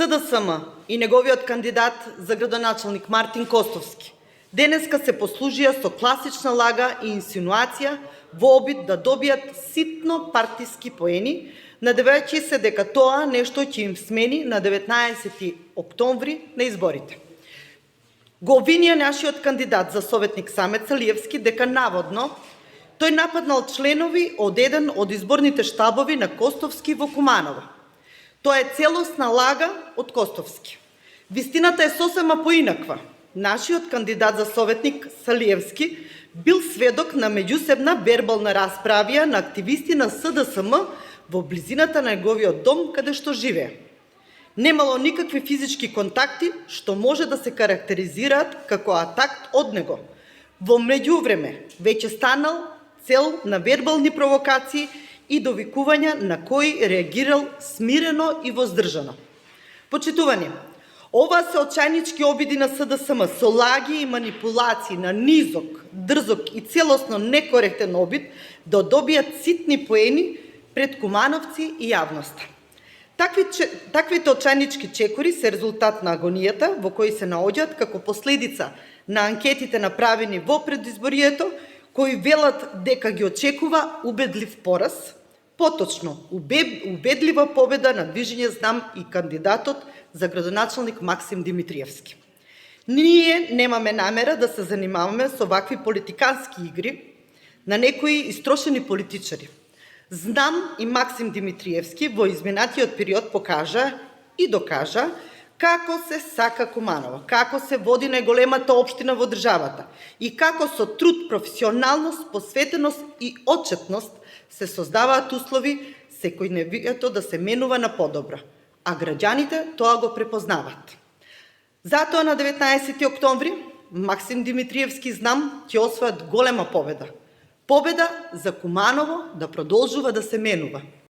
СДСМ и неговиот кандидат за градоначалник Мартин Костовски денеска се послужија со класична лага и инсинуација во обид да добијат ситно партиски поени, надевајќи се дека тоа нешто ќе им смени на 19 октомври на изборите. Го обвинија нашиот кандидат за советник Самет Салиевски дека наводно тој нападнал членови од еден од изборните штабови на Костовски во Куманово. Тоа е целосна лага од Костовски. Вистината е сосема поинаква. Нашиот кандидат за советник Салиевски бил сведок на меѓусебна вербална расправија на активисти на СДСМ во близината на неговиот дом каде што живее. Немало никакви физички контакти што може да се карактеризираат како атак од него. Во меѓувреме веќе станал цел на вербални провокации и довикувања на кои реагирал смирено и воздржано. Почитувани, ова се очајнички обиди на СДСМ со лаги и манипулации на низок, дрзок и целосно некоректен обид да добијат ситни поени пред кумановци и јавноста. Таквите очајнички чекори се резултат на агонијата во кои се наоѓаат како последица на анкетите направени во предизборието, кои велат дека ги очекува убедлив пораз, поточно убедлива победа на Движење Знам и кандидатот за градоначалник Максим Димитриевски. Ние немаме намера да се занимаваме со вакви политикански игри на некои истрошени политичари. Знам и Максим Димитриевски во изминатиот период покажа и докажа како се сака Куманово, како се води најголемата општина во државата и како со труд, професионалност, посветеност и отчетност се создаваат услови секој невието да се менува на подобро, а граѓаните тоа го препознават. Затоа на 19 октомври Максим Димитриевски Знам ќе освојат голема победа. Победа за Куманово да продолжува да се менува.